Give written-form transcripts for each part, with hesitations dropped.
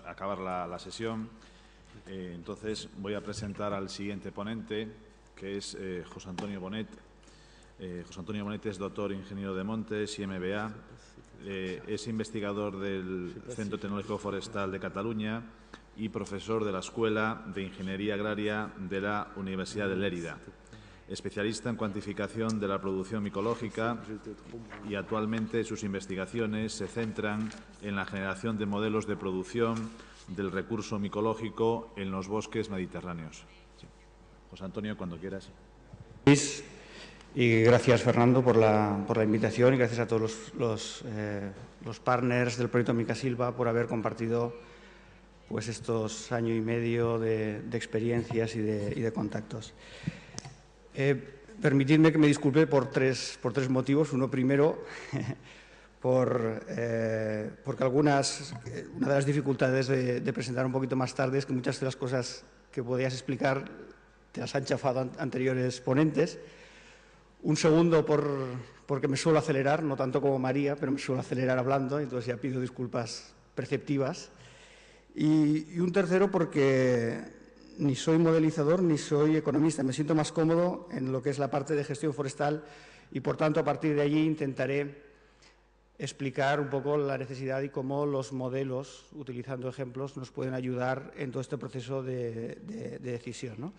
acabar la sesión. Entonces voy a presentar al siguiente ponente, que es José Antonio Bonet. José Antonio Bonet es doctor ingeniero de montes y MBA. Es investigador del Centro Tecnológico Forestal de Cataluña y profesor de la Escuela de Ingeniería Agraria de la Universidad de Lérida. Especialista en cuantificación de la producción micológica y actualmente sus investigaciones se centran en la generación de modelos de producción del recurso micológico en los bosques mediterráneos. Sí. José Antonio, cuando quieras. Y gracias, Fernando, por la invitación y gracias a todos los partners del proyecto Micasilva por haber compartido pues, estos año y medio de experiencias y de contactos. Permitidme que me disculpe por tres motivos. Uno primero, porque una de las dificultades de presentar un poquito más tarde es que muchas de las cosas que podías explicar te las han chafado anteriores ponentes. Un segundo, porque me suelo acelerar, no tanto como María, pero me suelo acelerar hablando, entonces ya pido disculpas perceptivas. Y un tercero, porque ni soy modelizador ni soy economista. Me siento más cómodo en lo que es la parte de gestión forestal y, por tanto, a partir de allí intentaré explicar un poco la necesidad y cómo los modelos, utilizando ejemplos, nos pueden ayudar en todo este proceso de decisión, ¿no?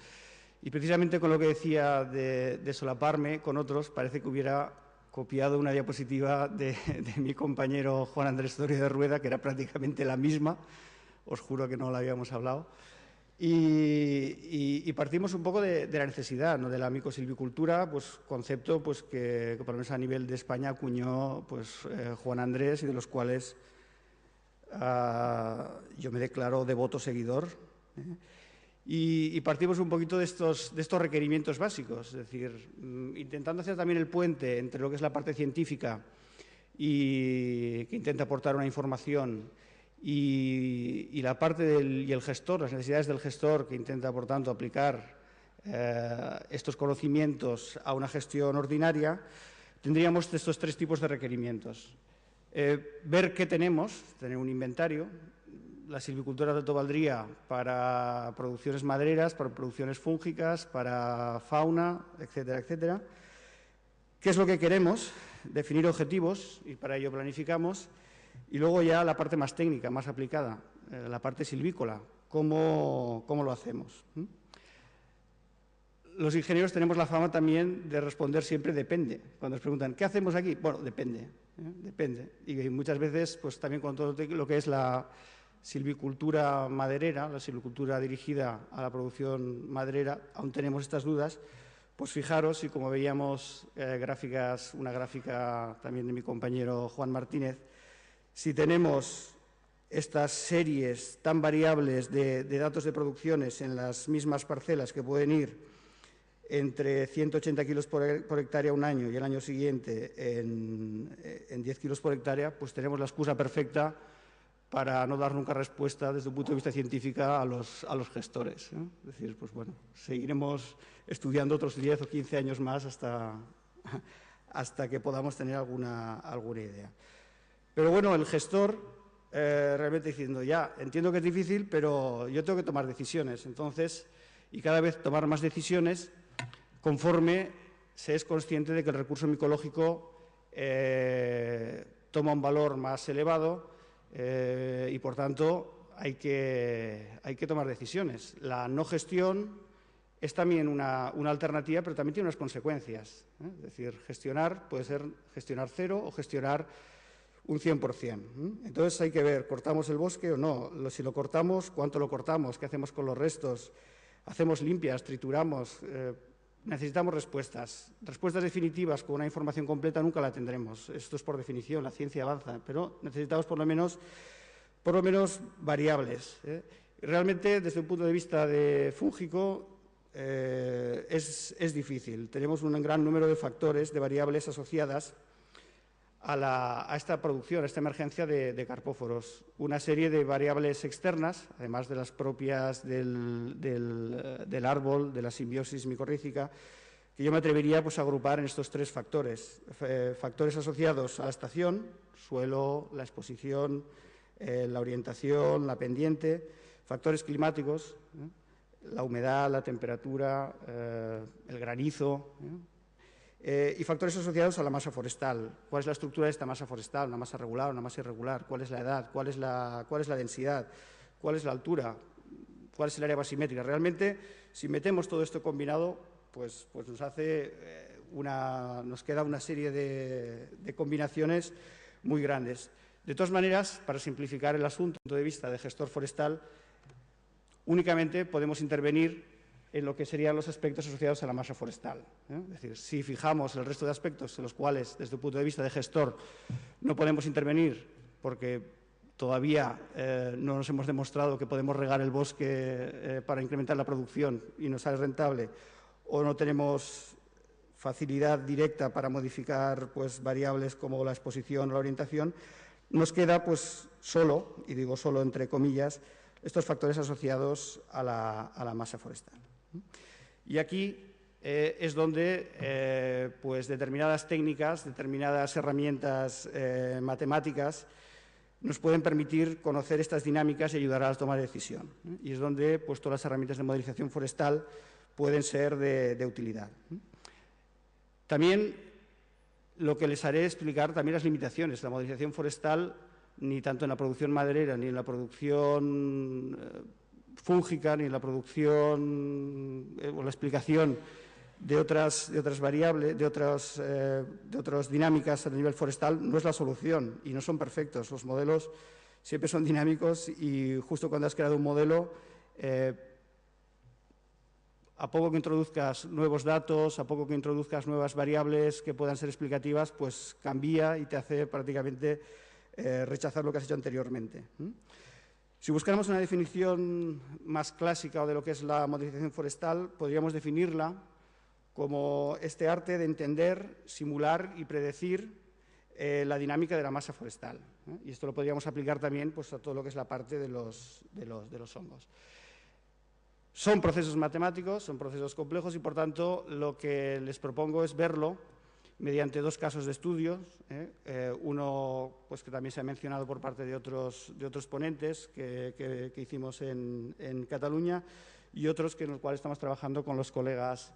Y precisamente con lo que decía de solaparme con otros, parece que hubiera copiado una diapositiva de mi compañero Juan Andrés Doria de Rueda, que era prácticamente la misma, os juro que no la habíamos hablado. Y partimos un poco de la necesidad, ¿no?, de la micosilvicultura, pues concepto pues, que por lo menos a nivel de España acuñó pues, Juan Andrés y de los cuales yo me declaro devoto seguidor. Y partimos un poquito de estos requerimientos básicos, es decir, intentando hacer también el puente entre lo que es la parte científica y que intenta aportar una información y la parte y el gestor, las necesidades del gestor que intenta, por tanto, aplicar estos conocimientos a una gestión ordinaria, tendríamos estos tres tipos de requerimientos. Ver qué tenemos, tener un inventario. La silvicultura de Alto valdría para producciones madereras, para producciones fúngicas, para fauna, etcétera, etcétera. ¿Qué es lo que queremos? Definir objetivos y para ello planificamos. Y luego ya la parte más técnica, más aplicada, la parte silvícola. ¿Cómo lo hacemos? Los ingenieros tenemos la fama también de responder siempre depende. Cuando nos preguntan, ¿qué hacemos aquí? Bueno, depende. Depende. Y muchas veces, pues también con todo lo que es la silvicultura maderera, la silvicultura dirigida a la producción maderera, aún tenemos estas dudas. Pues fijaros, y como veíamos una gráfica también de mi compañero Juan Martínez, si tenemos estas series tan variables de datos de producciones en las mismas parcelas que pueden ir entre 180 kilos por hectárea un año y el año siguiente en 10 kilos por hectárea, pues tenemos la excusa perfecta para no dar nunca respuesta desde un punto de vista científico a los gestores, ¿no? Es decir, pues bueno, seguiremos estudiando otros 10 o 15 años más hasta que podamos tener alguna idea. Pero bueno, el gestor realmente diciendo, ya, entiendo que es difícil, pero yo tengo que tomar decisiones. Entonces, y cada vez tomar más decisiones conforme se es consciente de que el recurso micológico toma un valor más elevado y, por tanto, hay que tomar decisiones. La no gestión es también una alternativa, pero también tiene unas consecuencias. Es decir, gestionar puede ser gestionar cero o gestionar un 100%. Entonces hay que ver, ¿cortamos el bosque o no? Si lo cortamos, ¿cuánto lo cortamos? ¿Qué hacemos con los restos? ¿Hacemos limpias? ¿Trituramos? Necesitamos respuestas. Respuestas definitivas con una información completa nunca la tendremos. Esto es por definición, la ciencia avanza, pero necesitamos por lo menos variables. Realmente, desde un punto de vista de fúngico, es difícil. Tenemos un gran número de factores, de variables asociadas a esta producción, a esta emergencia de carpóforos. Una serie de variables externas, además de las propias del árbol, de la simbiosis micorrícica, que yo me atrevería pues, a agrupar en estos tres factores. Factores asociados a la estación, suelo, la exposición, la orientación, la pendiente, factores climáticos, la humedad, la temperatura, el granizo, y factores asociados a la masa forestal. ¿Cuál es la estructura de esta masa forestal? ¿Una masa regular, una masa irregular? ¿Cuál es la edad? ¿Cuál es la densidad? ¿Cuál es la altura? ¿Cuál es el área basimétrica? Realmente, si metemos todo esto combinado, pues nos queda una serie de combinaciones muy grandes. De todas maneras, para simplificar el asunto, desde el punto de vista de gestor forestal, únicamente podemos intervenir en lo que serían los aspectos asociados a la masa forestal. Es decir, si fijamos el resto de aspectos en los cuales, desde el punto de vista de gestor, no podemos intervenir porque todavía no nos hemos demostrado que podemos regar el bosque para incrementar la producción y nos sale rentable, o no tenemos facilidad directa para modificar variables como la exposición o la orientación, nos queda solo, y digo solo entre comillas, estos factores asociados a la masa forestal. Y aquí es donde determinadas técnicas, determinadas herramientas matemáticas nos pueden permitir conocer estas dinámicas y ayudar a la toma de decisión. Y es donde todas las herramientas de modelización forestal pueden ser de utilidad. También lo que les haré explicar también las limitaciones. La modelización forestal, ni tanto en la producción maderera, ni en la producción fúngica, ni en la producción o la explicación de otras variables, de otras dinámicas a nivel forestal, no es la solución y no son perfectos. Los modelos siempre son dinámicos y justo cuando has creado un modelo, a poco que introduzcas nuevos datos, a poco que introduzcas nuevas variables que puedan ser explicativas, pues cambia y te hace prácticamente rechazar lo que has hecho anteriormente. Si buscáramos una definición más clásica o de lo que es la modelización forestal, podríamos definirla como este arte de entender, simular y predecir la dinámica de la masa forestal. Y esto lo podríamos aplicar también a todo lo que es la parte de los hongos. Son procesos matemáticos, son procesos complejos y, por tanto, lo que les propongo es verlo mediante dos casos de estudios. Uno que también se ha mencionado por parte de otros ponentes que hicimos en Cataluña y otros en los cuales estamos trabajando con los colegas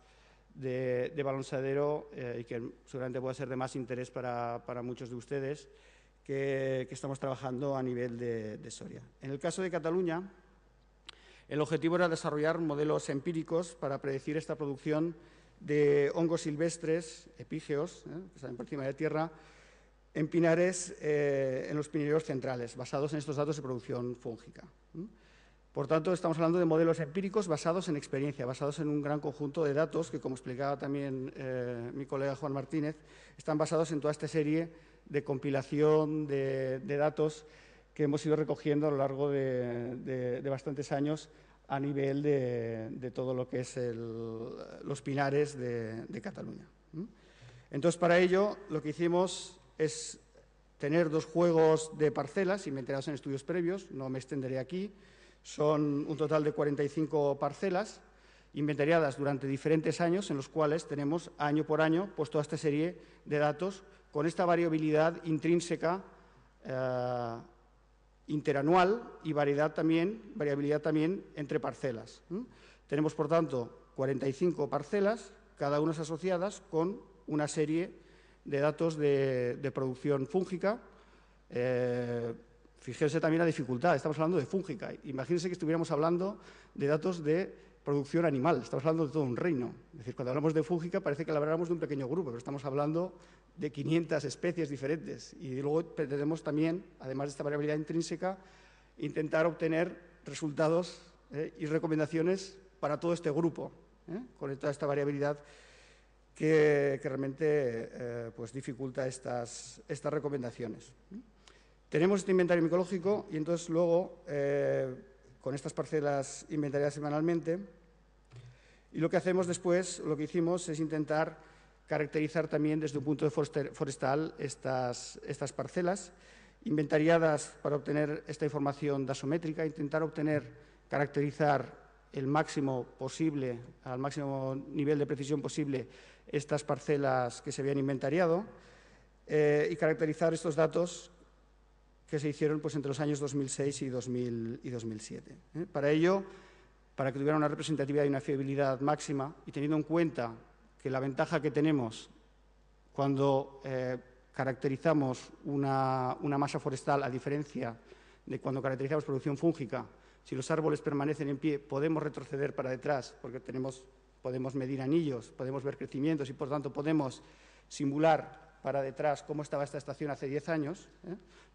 de Balonsadero y que seguramente puede ser de más interés para muchos de ustedes que estamos trabajando a nivel de Soria. En el caso de Cataluña, el objetivo era desarrollar modelos empíricos para predecir esta producción de hongos silvestres, epígeos, que están por encima de tierra, en pinares, en los pineros centrales, basados en estos datos de producción fúngica. Por tanto, estamos hablando de modelos empíricos basados en experiencia, basados en un gran conjunto de datos que, como explicaba también mi colega Juan Martínez, están basados en toda esta serie de compilación de datos que hemos ido recogiendo a lo largo de bastantes años a nivel de todo lo que es los pinares de Cataluña. Entonces, para ello, lo que hicimos es tener dos juegos de parcelas inventariados en estudios previos, no me extenderé aquí, son un total de 45 parcelas inventariadas durante diferentes años en los cuales tenemos año por año toda esta serie de datos con esta variabilidad intrínseca interanual y variabilidad también entre parcelas. Tenemos, por tanto, 45 parcelas, cada una asociadas con una serie de datos de producción fúngica. Fíjense también la dificultad, estamos hablando de fúngica. Imagínense que estuviéramos hablando de datos de producción animal, estamos hablando de todo un reino. Es decir, cuando hablamos de fúngica parece que hablamos de un pequeño grupo, pero estamos hablando de 500 especies diferentes. Y luego pretendemos también, además de esta variabilidad intrínseca, intentar obtener resultados y recomendaciones para todo este grupo, con toda esta variabilidad que realmente dificulta estas recomendaciones. Tenemos este inventario micológico y entonces luego, con estas parcelas inventariadas semanalmente, y lo que hacemos después, lo que hicimos es intentar caracterizar también desde un punto de forestal estas parcelas, inventariadas para obtener esta información dasométrica, intentar caracterizar el máximo posible, al máximo nivel de precisión posible, estas parcelas que se habían inventariado y caracterizar estos datos que se hicieron pues, entre los años 2006 y 2007. Para ello, para que tuviera una representatividad y una fiabilidad máxima, y teniendo en cuenta que la ventaja que tenemos cuando caracterizamos una masa forestal, a diferencia de cuando caracterizamos producción fúngica, si los árboles permanecen en pie, podemos retroceder para detrás, porque podemos medir anillos, podemos ver crecimientos y, por tanto, podemos simular para detrás cómo estaba esta estación hace 10 años.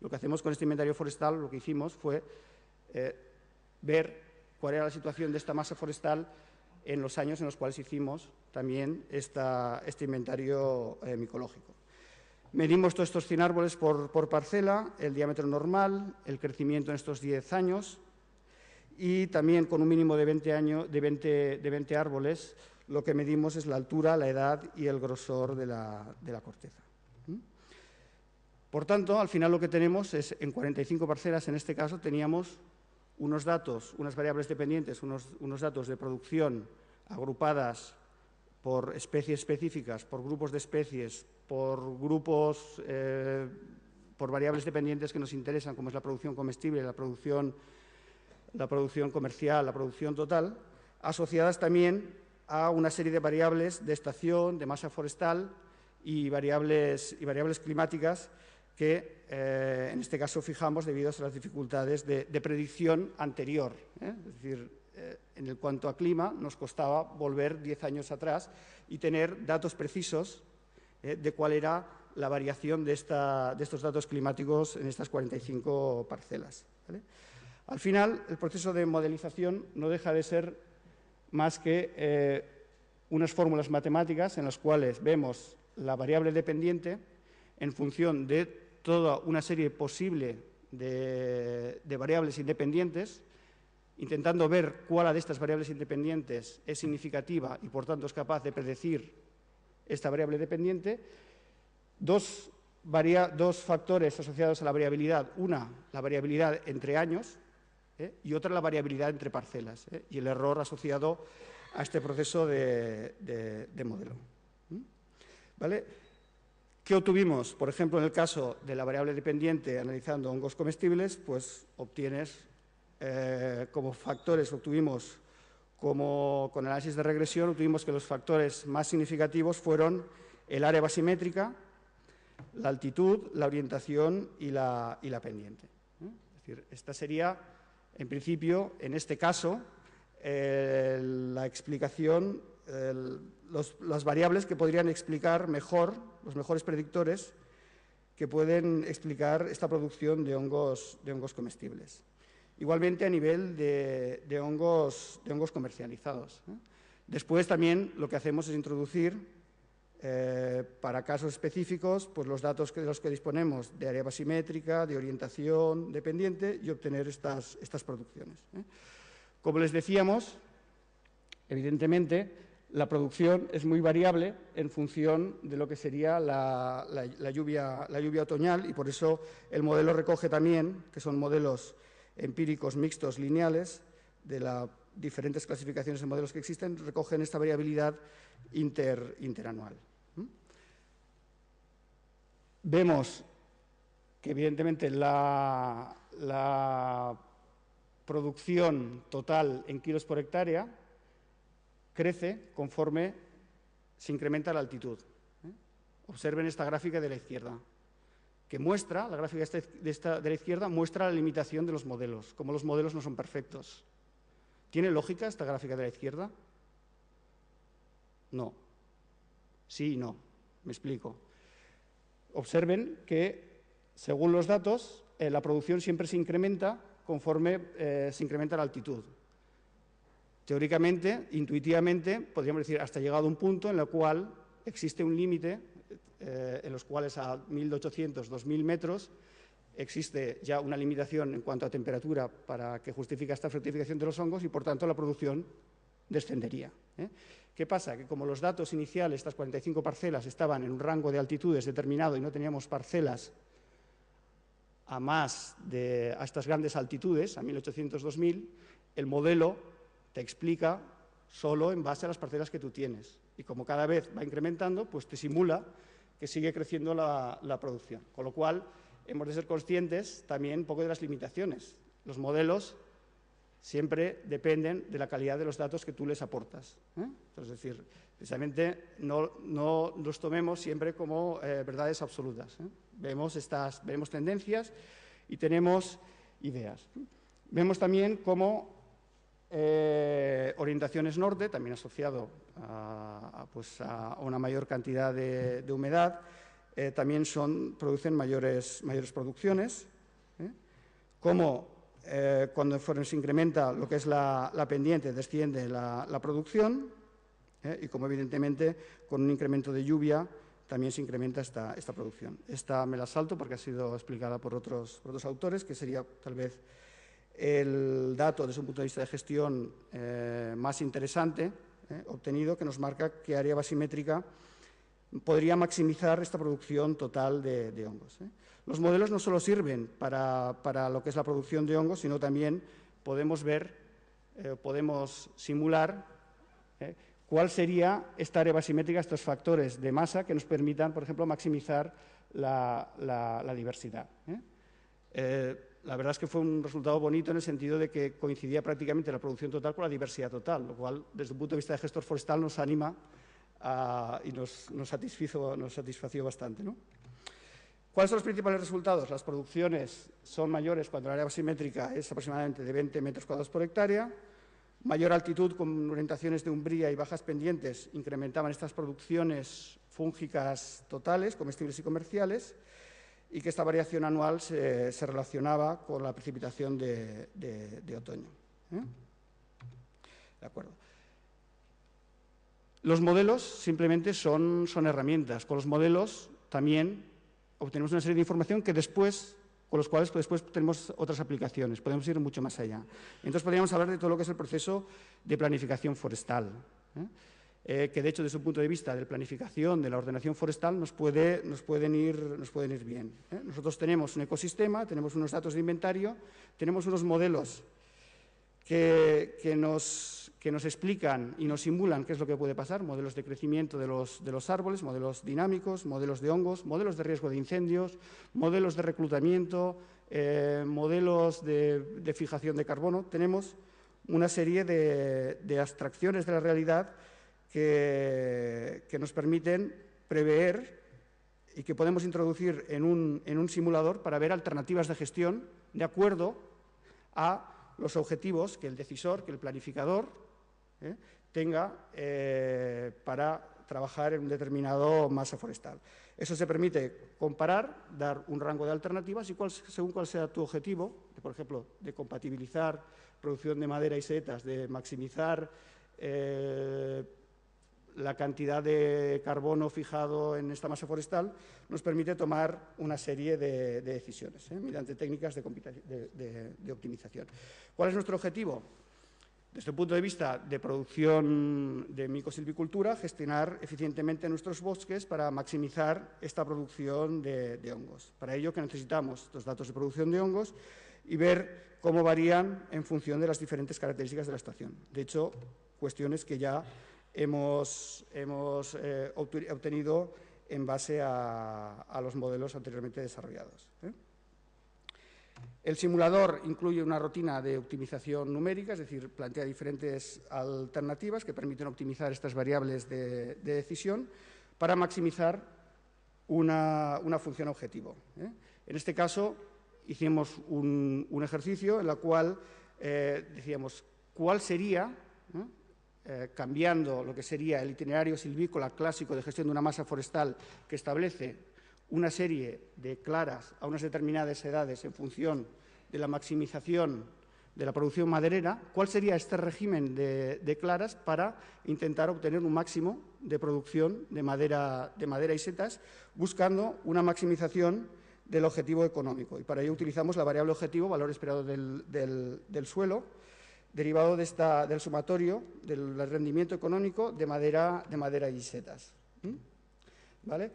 Lo que hacemos con este inventario forestal, lo que hicimos fue ver cuál era la situación de esta masa forestal en los años en los cuales hicimos también este inventario micológico. Medimos todos estos 100 árboles por parcela, el diámetro normal, el crecimiento en estos 10 años y también con un mínimo de 20 árboles, lo que medimos es la altura, la edad y el grosor de la corteza. Por tanto, al final lo que tenemos es, en 45 parcelas, en este caso, teníamos unos datos, unas variables dependientes, unos datos de producción agrupadas por especies específicas, por grupos de especies, por grupos, por variables dependientes que nos interesan, como es la producción comestible, la producción comercial, la producción total, asociadas también a una serie de variables de estación, de masa forestal y variables climáticas que en este caso fijamos debido a las dificultades de predicción anterior. Es decir, en cuanto a clima nos costaba volver 10 años atrás y tener datos precisos de cuál era la variación de estos datos climáticos en estas 45 parcelas. ¿Vale? Al final, el proceso de modelización no deja de ser más que unas fórmulas matemáticas en las cuales vemos la variable dependiente en función de toda una serie posible de variables independientes, intentando ver cuál de estas variables independientes es significativa y, por tanto, es capaz de predecir esta variable dependiente. Dos factores asociados a la variabilidad, una, la variabilidad entre años, y otra, la variabilidad entre parcelas, y el error asociado a este proceso de modelo. ¿Vale? ¿Qué obtuvimos? Por ejemplo, en el caso de la variable dependiente analizando hongos comestibles, pues obtienes como factores, obtuvimos con análisis de regresión, obtuvimos que los factores más significativos fueron el área basimétrica, la altitud, la orientación y la pendiente. Es decir, esta sería, en principio, en este caso, la explicación, las variables que podrían explicar mejor, los mejores predictores que pueden explicar esta producción de hongos comestibles. Igualmente a nivel de hongos comercializados. Después también lo que hacemos es introducir para casos específicos pues los datos de los que disponemos de área basimétrica, de orientación dependiente y obtener estas producciones. Como les decíamos, evidentemente la producción es muy variable en función de lo que sería la lluvia otoñal y por eso el modelo recoge también, que son modelos empíricos mixtos lineales, de las diferentes clasificaciones de modelos que existen, recogen esta variabilidad interanual. Vemos que evidentemente la producción total en kilos por hectárea crece conforme se incrementa la altitud. Observen esta gráfica de la izquierda, que muestra, la gráfica de la izquierda muestra la limitación de los modelos, como los modelos no son perfectos. ¿Tiene lógica esta gráfica de la izquierda? No. Sí y no. Me explico. Observen que, según los datos, la producción siempre se incrementa conforme se incrementa la altitud. Teóricamente, intuitivamente, podríamos decir hasta llegado a un punto en el cual existe un límite en los cuales a 1.800, 2.000 metros existe ya una limitación en cuanto a temperatura para que justifique esta fructificación de los hongos y, por tanto, la producción descendería. ¿Qué pasa? Que como los datos iniciales, estas 45 parcelas, estaban en un rango de altitudes determinado y no teníamos parcelas a estas grandes altitudes, a 1.800, 2.000, el modelo te explica solo en base a las parcelas que tú tienes. Y como cada vez va incrementando, pues te simula que sigue creciendo la producción. Con lo cual, hemos de ser conscientes también un poco de las limitaciones. Los modelos siempre dependen de la calidad de los datos que tú les aportas. Es decir, precisamente no los tomemos siempre como verdades absolutas. Vemos tendencias y tenemos ideas. Vemos también cómo orientaciones norte, también asociado a una mayor cantidad de humedad, también producen mayores producciones. Cómo cuando se incrementa lo que es la pendiente, desciende la producción, y como evidentemente con un incremento de lluvia también se incrementa esta producción. Esta me la salto porque ha sido explicada por otros autores, que sería tal vez el dato desde un punto de vista de gestión más interesante obtenido, que nos marca que área basimétrica podría maximizar esta producción total de hongos. Los modelos no solo sirven para lo que es la producción de hongos, sino también podemos simular cuál sería esta área basimétrica, estos factores de masa que nos permitan, por ejemplo, maximizar la diversidad. La verdad es que fue un resultado bonito en el sentido de que coincidía prácticamente la producción total con la diversidad total, lo cual, desde un punto de vista de gestor forestal, nos anima y nos satisfació bastante, ¿no? ¿Cuáles son los principales resultados? Las producciones son mayores cuando la área basimétrica es aproximadamente de 20 metros cuadrados por hectárea. Mayor altitud con orientaciones de umbría y bajas pendientes incrementaban estas producciones fúngicas totales, comestibles y comerciales, y que esta variación anual se relacionaba con la precipitación de otoño. ¿De acuerdo? Los modelos simplemente son herramientas. Con los modelos también obtenemos una serie de información con los cuales después tenemos otras aplicaciones. Podemos ir mucho más allá. Entonces podríamos hablar de todo lo que es el proceso de planificación forestal, que de hecho desde un punto de vista de planificación de la ordenación forestal nos pueden ir bien. Nosotros tenemos un ecosistema, tenemos unos datos de inventario, tenemos unos modelos que nos explican y nos simulan qué es lo que puede pasar, modelos de crecimiento de los árboles, modelos dinámicos, modelos de hongos, modelos de riesgo de incendios, modelos de reclutamiento, modelos de fijación de carbono. Tenemos una serie de abstracciones de la realidad que nos permiten prever y que podemos introducir en un simulador para ver alternativas de gestión de acuerdo a los objetivos que el decisor, que el planificador tenga para trabajar en un determinado masa forestal. Eso se permite comparar, dar un rango de alternativas y según cuál sea tu objetivo, por ejemplo, de compatibilizar producción de madera y setas, de maximizar la cantidad de carbono fijado en esta masa forestal, nos permite tomar una serie de decisiones mediante técnicas de optimización. ¿Cuál es nuestro objetivo? Desde el punto de vista de producción de micosilvicultura, gestionar eficientemente nuestros bosques para maximizar esta producción de hongos. Para ello, que necesitamos los datos de producción de hongos y ver cómo varían en función de las diferentes características de la estación. De hecho, cuestiones que ya hemos obtenido en base a los modelos anteriormente desarrollados. El simulador incluye una rutina de optimización numérica, es decir, plantea diferentes alternativas que permiten optimizar estas variables de decisión para maximizar una función objetivo. En este caso, hicimos un ejercicio en el cual decíamos cuál sería, cambiando lo que sería el itinerario silvícola clásico de gestión de una masa forestal que establece una serie de claras a unas determinadas edades en función de la maximización de la producción maderera, ¿cuál sería este régimen de claras para intentar obtener un máximo de producción de madera y setas, buscando una maximización del objetivo económico? Y para ello utilizamos la variable objetivo, valor esperado del suelo, derivado del sumatorio del rendimiento económico de madera y setas. ¿Vale?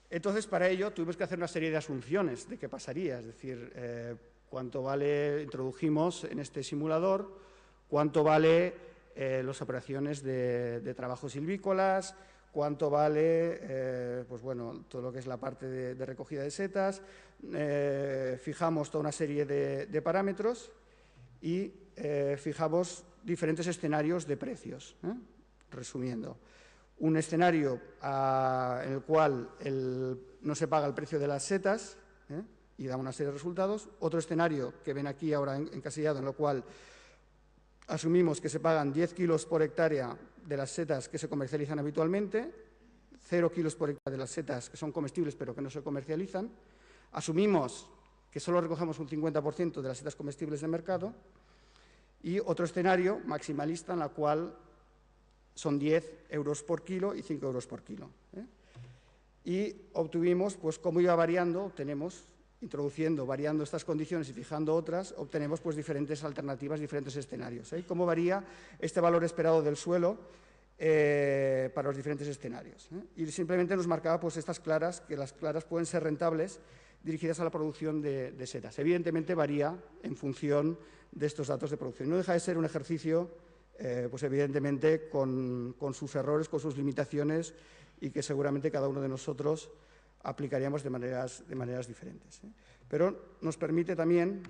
Entonces, para ello tuvimos que hacer una serie de asunciones de qué pasaría, es decir, cuánto vale, introdujimos en este simulador, cuánto vale las operaciones de trabajos silvícolas, cuánto vale pues bueno, todo lo que es la parte de recogida de setas, fijamos toda una serie de parámetros y fijamos diferentes escenarios de precios. Resumiendo, un escenario en el cual no se paga el precio de las setas y da una serie de resultados. Otro escenario que ven aquí ahora encasillado, en lo cual asumimos que se pagan 10 kilos por hectárea de las setas que se comercializan habitualmente, 0 kilos por hectárea de las setas que son comestibles pero que no se comercializan. Asumimos que solo recogemos un 50% de las setas comestibles de mercado. Y otro escenario maximalista en la cual son 10 euros por kilo y 5 euros por kilo. Y obtuvimos, pues, cómo iba variando, variando estas condiciones y fijando otras, obtenemos pues diferentes alternativas, diferentes escenarios. Cómo varía este valor esperado del suelo para los diferentes escenarios. Y simplemente nos marcaba pues estas claras, que las claras pueden ser rentables dirigidas a la producción de setas. Evidentemente varía en función de estos datos de producción. No deja de ser un ejercicio, pues evidentemente con sus errores, con sus limitaciones, y que seguramente cada uno de nosotros aplicaríamos de maneras diferentes. Pero nos permite también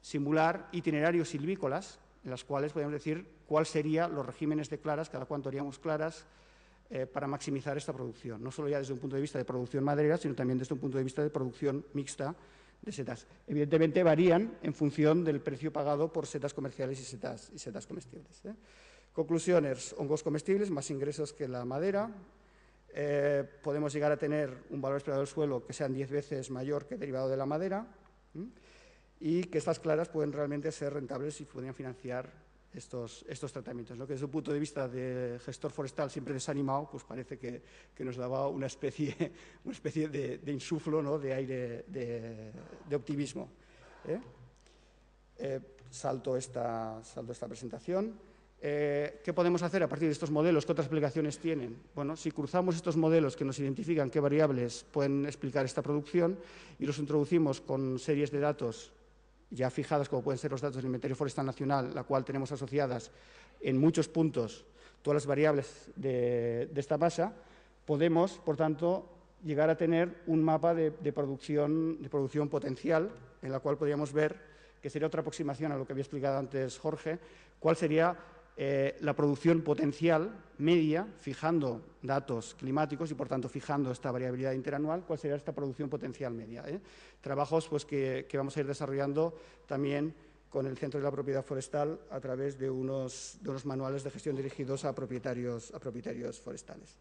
simular itinerarios silvícolas, en las cuales podemos decir cuál serían los regímenes de claras, cada cuánto haríamos claras, para maximizar esta producción, no solo ya desde un punto de vista de producción maderera, sino también desde un punto de vista de producción mixta de setas. Evidentemente varían en función del precio pagado por setas comerciales y setas comestibles. Conclusiones: hongos comestibles, más ingresos que la madera. Podemos llegar a tener un valor esperado del suelo que sean 10 veces mayor que derivado de la madera, y que estas claras pueden realmente ser rentables y podrían financiar estos tratamientos, ¿no? Que desde un punto de vista de gestor forestal siempre desanimado, pues parece que nos daba una especie de insuflo, ¿no? De aire de optimismo. Salto esta presentación. ¿Qué podemos hacer a partir de estos modelos? ¿Qué otras aplicaciones tienen? Bueno, si cruzamos estos modelos que nos identifican qué variables pueden explicar esta producción y los introducimos con series de datos ya fijadas, como pueden ser los datos del Inventario Forestal Nacional, la cual tenemos asociadas en muchos puntos todas las variables de esta masa, podemos, por tanto, llegar a tener un mapa de producción potencial, en la cual podríamos ver, que sería otra aproximación a lo que había explicado antes Jorge, cuál sería la producción potencial media, fijando datos climáticos y, por tanto, fijando esta variabilidad interanual, cuál sería esta producción potencial media. Trabajos pues, que vamos a ir desarrollando también con el Centro de la Propiedad Forestal a través de unos manuales de gestión dirigidos a propietarios forestales.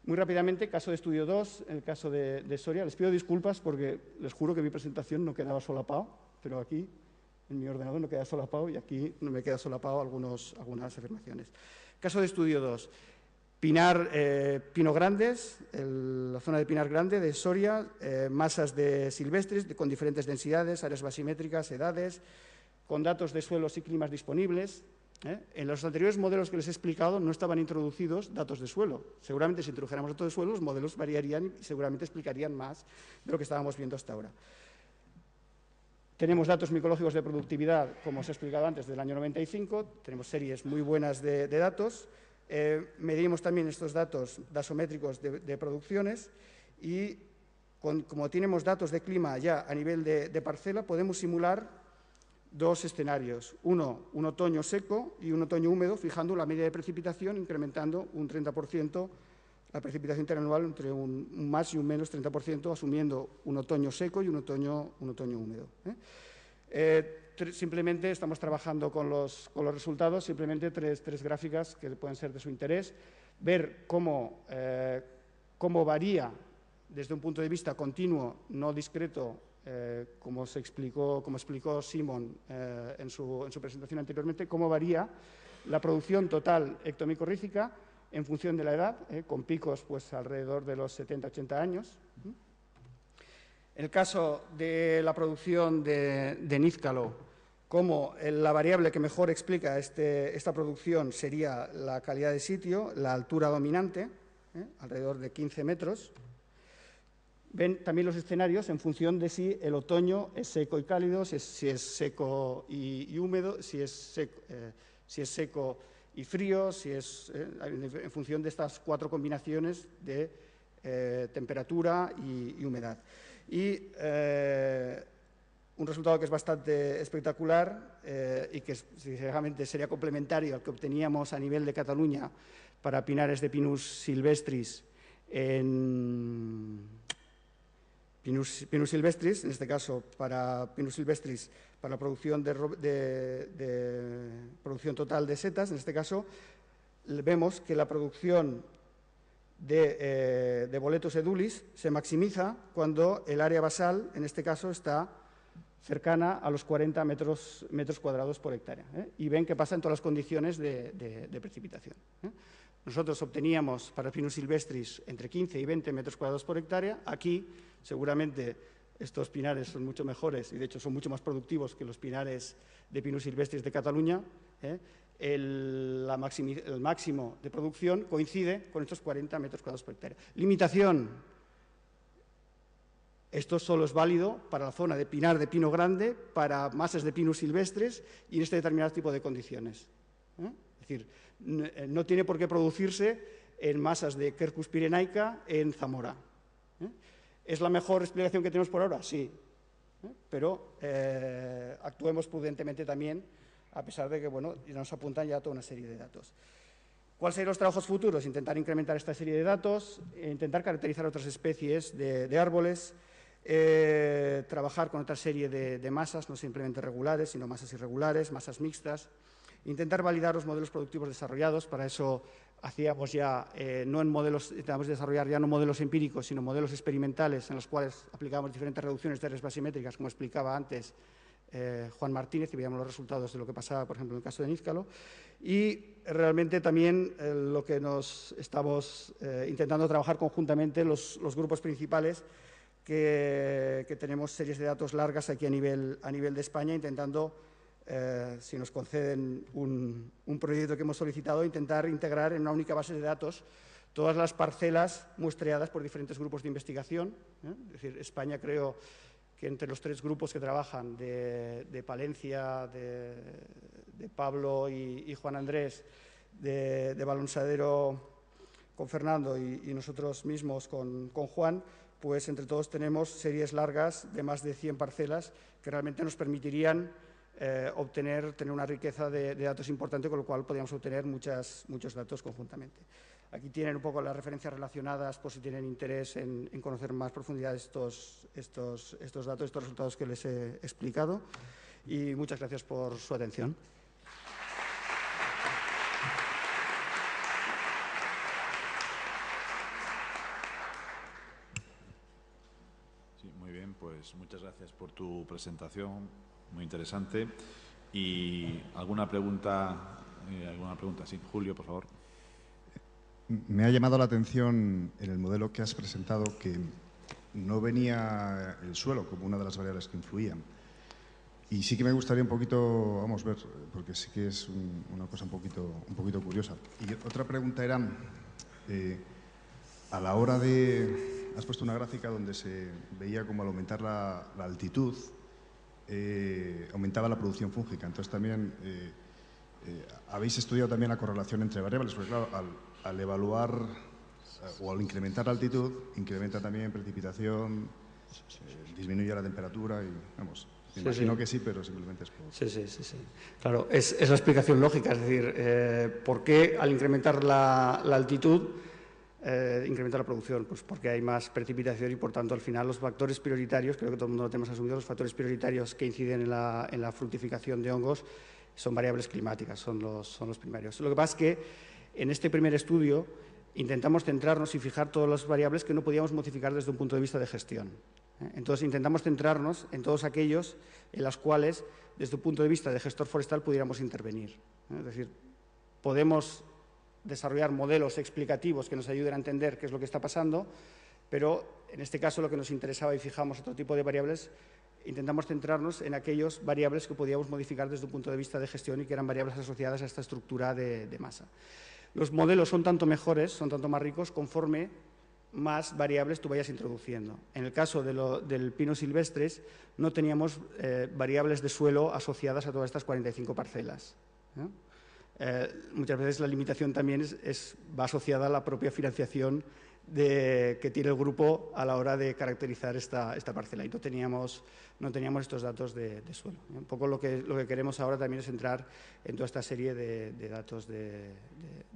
Muy rápidamente, caso de estudio 2, el caso de Soria. Les pido disculpas porque les juro que mi presentación no quedaba solapado, pero aquí en mi ordenador no queda solapado y aquí no me queda solapado algunas afirmaciones. Caso de estudio 2. Pino Grandes, la zona de Pinar Grande de Soria, masas de silvestres con diferentes densidades, áreas basimétricas, edades, con datos de suelos y climas disponibles. En los anteriores modelos que les he explicado no estaban introducidos datos de suelo. Seguramente si introdujéramos datos de suelo los modelos variarían y seguramente explicarían más de lo que estábamos viendo hasta ahora. Tenemos datos micológicos de productividad, como os he explicado antes, del año 95. Tenemos series muy buenas de datos. Medimos también estos datos dasométricos de producciones y, como tenemos datos de clima ya a nivel de parcela, podemos simular dos escenarios. Uno, un otoño seco y un otoño húmedo, fijando la media de precipitación, incrementando un 30% la precipitación interanual entre un más y un menos 30%, asumiendo un otoño seco y un otoño húmedo. Simplemente estamos trabajando con los resultados, simplemente tres gráficas que pueden ser de su interés. Ver cómo varía desde un punto de vista continuo, no discreto, como explicó Simon en su presentación anteriormente, cómo varía la producción total ectomicorrífica en función de la edad, con picos pues, alrededor de los 70-80 años. El caso de la producción de nízcalo, como la variable que mejor explica esta producción sería la calidad de sitio, la altura dominante, alrededor de 15 metros. Ven también los escenarios en función de si el otoño es seco y cálido, si es seco y húmedo, si es seco y frío, si es en función de estas 4 combinaciones de temperatura y humedad. Y un resultado que es bastante espectacular y que sinceramente sería complementario al que obteníamos a nivel de Cataluña para pinares de Pinus silvestris en este caso para Pinus silvestris, para la producción de producción total de setas. En este caso vemos que la producción de Boletus edulis se maximiza cuando el área basal, en este caso, está cercana a los 40 metros cuadrados por hectárea. Y ven que pasa en todas las condiciones de precipitación. Nosotros obteníamos para Pinus silvestris entre 15 y 20 metros cuadrados por hectárea. Aquí, seguramente, estos pinares son mucho mejores y, de hecho, son mucho más productivos que los pinares de Pinus silvestris de Cataluña. El máximo de producción coincide con estos 40 metros cuadrados por hectárea. Limitación. Esto solo es válido para la zona de pinar de pino grande, para masas de Pinus silvestres y en este determinado tipo de condiciones. Es decir, no tiene por qué producirse en masas de Quercus pyrenaica en Zamora. ¿Es la mejor explicación que tenemos por ahora? Sí, pero actuemos prudentemente también, a pesar de que nos apuntan ya toda una serie de datos. ¿Cuáles serían los trabajos futuros? Intentar incrementar esta serie de datos, intentar caracterizar otras especies de árboles, trabajar con otra serie de masas, no simplemente regulares, sino masas irregulares, masas mixtas, intentar validar los modelos productivos desarrollados. Para eso hacíamos ya, intentamos desarrollar ya no modelos empíricos, sino modelos experimentales en los cuales aplicábamos diferentes reducciones de áreas basimétricas, como explicaba antes Juan Martínez, y veíamos los resultados de lo que pasaba, por ejemplo, en el caso de Nízcalo. Y realmente también lo que nos estamos intentando trabajar conjuntamente los grupos principales que tenemos series de datos largas aquí a nivel de España, intentando, si nos conceden un proyecto que hemos solicitado, intentar integrar en una única base de datos todas las parcelas muestreadas por diferentes grupos de investigación. Es decir, España, creo que entre los 3 grupos que trabajan, de Palencia, de Pablo y Juan Andrés, de Balonsadero con Fernando y nosotros mismos con Juan, pues entre todos tenemos series largas de más de 100 parcelas que realmente nos permitirían tener una riqueza de datos importante, con lo cual podríamos obtener muchos datos conjuntamente. Aquí tienen un poco las referencias relacionadas por si tienen interés en conocer más profundidad estos datos, estos resultados que les he explicado. Y muchas gracias por su atención. Sí, muy bien, pues muchas gracias por tu presentación, muy interesante. ¿Y alguna pregunta? Sí, Julio, por favor. Me ha llamado la atención en el modelo que has presentado que no venía el suelo como una de las variables que influían. Y sí que me gustaría un poquito, ver, porque sí que es una cosa un poquito curiosa. Y otra pregunta era, a la hora de... Has puesto una gráfica donde se veía como al aumentar la altitud aumentaba la producción fúngica. Entonces también habéis estudiado también la correlación entre variables, porque claro, al evaluar o al incrementar la altitud, incrementa también precipitación, disminuye la temperatura y, me imagino que sí, pero simplemente es por... Sí. Claro, es la explicación lógica, es decir, ¿por qué al incrementar la altitud incrementa la producción? Pues porque hay más precipitación y, por tanto, al final los factores prioritarios, creo que todo el mundo lo tenemos asumido, los factores prioritarios que inciden en la fructificación de hongos son variables climáticas, son los primarios. Lo que pasa es que en este primer estudio intentamos centrarnos y fijar todas las variables que no podíamos modificar desde un punto de vista de gestión. Entonces intentamos centrarnos en todos aquellos en los cuales, desde un punto de vista de gestor forestal, pudiéramos intervenir. Es decir, podemos desarrollar modelos explicativos que nos ayuden a entender qué es lo que está pasando, pero en este caso lo que nos interesaba y fijamos otro tipo de variables, intentamos centrarnos en aquellas variables que podíamos modificar desde un punto de vista de gestión y que eran variables asociadas a esta estructura de masa. Los modelos son tanto mejores, son tanto más ricos, conforme más variables tú vayas introduciendo. En el caso del Pinus silvestris no teníamos variables de suelo asociadas a todas estas 45 parcelas. muchas veces la limitación también va asociada a la propia financiación que tiene el grupo a la hora de caracterizar esta parcela, y no teníamos estos datos de suelo. Un poco lo que queremos ahora también es entrar en toda esta serie de datos de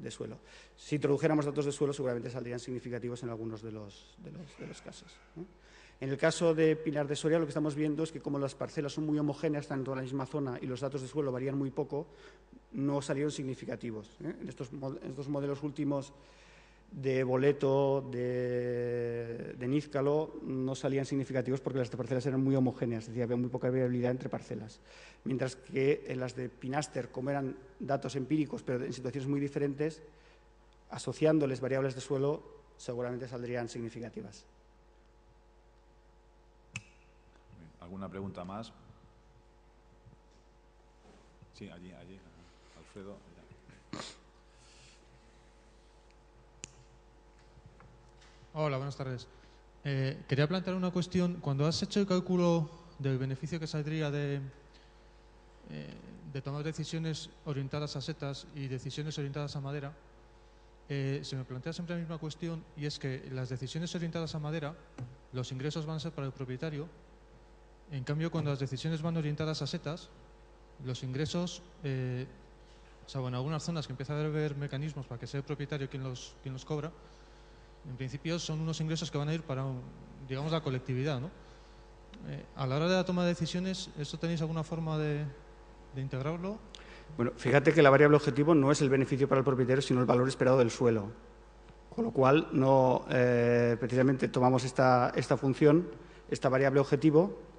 suelo. Si introdujéramos datos de suelo, seguramente saldrían significativos en algunos de los casos. En el caso de Pinar de Soria, lo que estamos viendo es que como las parcelas son muy homogéneas, están en toda la misma zona y los datos de suelo varían muy poco, no salieron significativos. En estos modelos últimos de Boleto, de Nízcalo, no salían significativos porque las parcelas eran muy homogéneas, es decir, había muy poca variabilidad entre parcelas. Mientras que en las de Pinaster, como eran datos empíricos, pero en situaciones muy diferentes, asociándoles variables de suelo, seguramente saldrían significativas. ¿Alguna pregunta más? Sí, allí. Alfredo. Hola, buenas tardes. Quería plantear una cuestión. Cuando has hecho el cálculo del beneficio que saldría de tomar decisiones orientadas a setas y decisiones orientadas a madera, se me plantea siempre la misma cuestión, y es que las decisiones orientadas a madera, los ingresos van a ser para el propietario. En cambio, cuando las decisiones van orientadas a setas, los ingresos, en algunas zonas que empieza a haber mecanismos para que sea el propietario quien los cobra, en principio son unos ingresos que van a ir para, digamos, la colectividad, ¿no? A la hora de la toma de decisiones, ¿esto tenéis alguna forma de integrarlo? Bueno, fíjate que la variable objetivo no es el beneficio para el propietario, sino el valor esperado del suelo. Con lo cual, precisamente tomamos esta función, esta variable objetivo,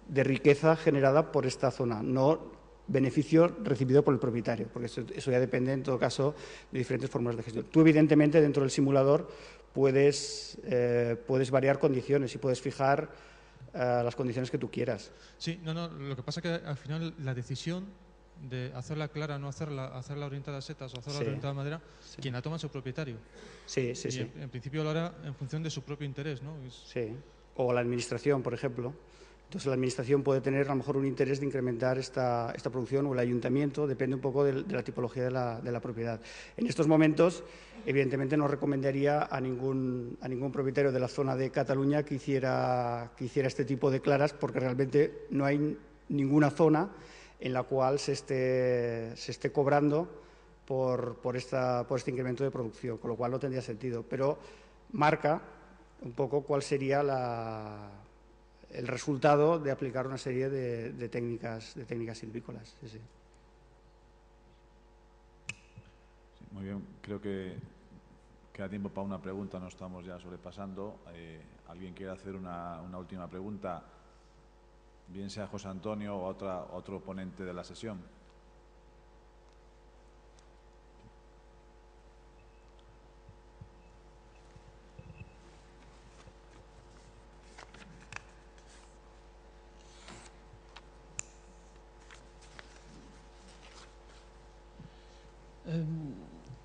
de riqueza generada por esta zona, no beneficio recibido por el propietario, porque eso ya depende, en todo caso, de diferentes formas de gestión. Tú, evidentemente, dentro del simulador puedes variar condiciones y puedes fijar las condiciones que tú quieras. Sí, lo que pasa es que al final la decisión de hacerla clara, no hacerla orientada a setas o hacerla orientada a madera, quien la toma es el propietario. Sí. En principio lo hará en función de su propio interés, ¿no? Sí, o la administración, por ejemplo. Entonces, la Administración puede tener a lo mejor un interés de incrementar esta producción, o el Ayuntamiento, depende un poco de la tipología de la propiedad. En estos momentos, evidentemente, no recomendaría a ningún propietario de la zona de Cataluña que hiciera este tipo de claras, porque realmente no hay ninguna zona en la cual se esté cobrando por este incremento de producción, con lo cual no tendría sentido. Pero marca un poco cuál sería el resultado de aplicar una serie de técnicas silvícolas. Sí. Sí, muy bien, creo que queda tiempo para una pregunta, no estamos ya sobrepasando. ¿Alguien quiere hacer una última pregunta? Bien sea José Antonio o otro ponente de la sesión.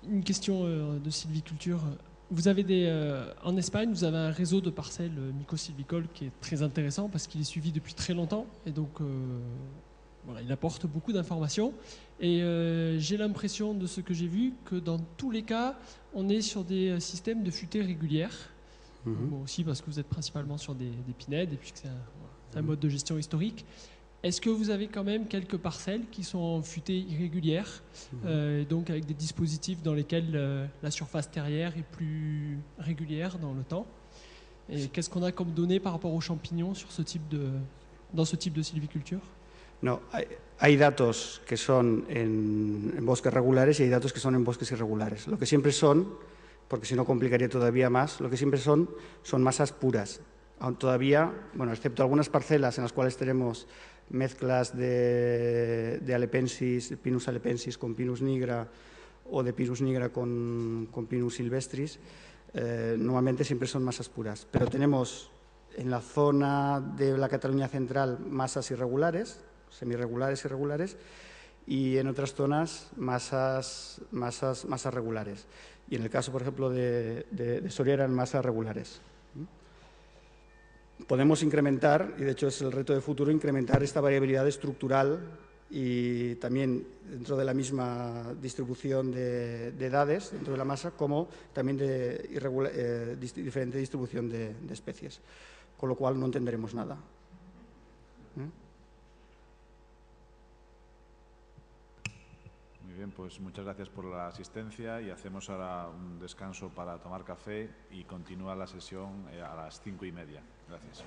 Une question de sylviculture. Vous avez en Espagne, vous avez un réseau de parcelles mycosylvicoles qui est très intéressant parce qu'il est suivi depuis très longtemps et donc voilà, il apporte beaucoup d'informations. Et j'ai l'impression de ce que j'ai vu que dans tous les cas, on est sur des systèmes de futaies régulières. Bon, aussi parce que vous êtes principalement sur des pinèdes et puis que c'est un mode de gestion historique. Est-ce que vous avez quand même quelques parcelles qui sont en futaies irrégulières, donc avec des dispositifs dans lesquels la surface terrière est plus régulière dans le temps? Et qu'est-ce qu'on a comme données par rapport aux champignons dans ce type de silviculture? No, hay datos que son en bosques regulares y hay datos que son en bosques irregulares. Lo que siempre son, porque si no complicaría todavía más, lo que siempre son masas puras. Aún todavía, bueno, excepto algunas parcelas en las cuales tenemos mezclas de alepensis, Pinus alepensis con Pinus nigra o de Pinus nigra con Pinus silvestris, normalmente siempre son masas puras. Pero tenemos en la zona de la Cataluña central masas irregulares, semirregulares, irregulares, y en otras zonas masas regulares. Y en el caso, por ejemplo, de Soria eran masas regulares. Podemos incrementar, y de hecho es el reto de futuro, incrementar esta variabilidad estructural y también dentro de la misma distribución de edades dentro de la masa, como también de diferente distribución de especies, con lo cual no entenderemos nada. Muy bien, pues muchas gracias por la asistencia y hacemos ahora un descanso para tomar café y continúa la sesión a las 5:30. Gracias.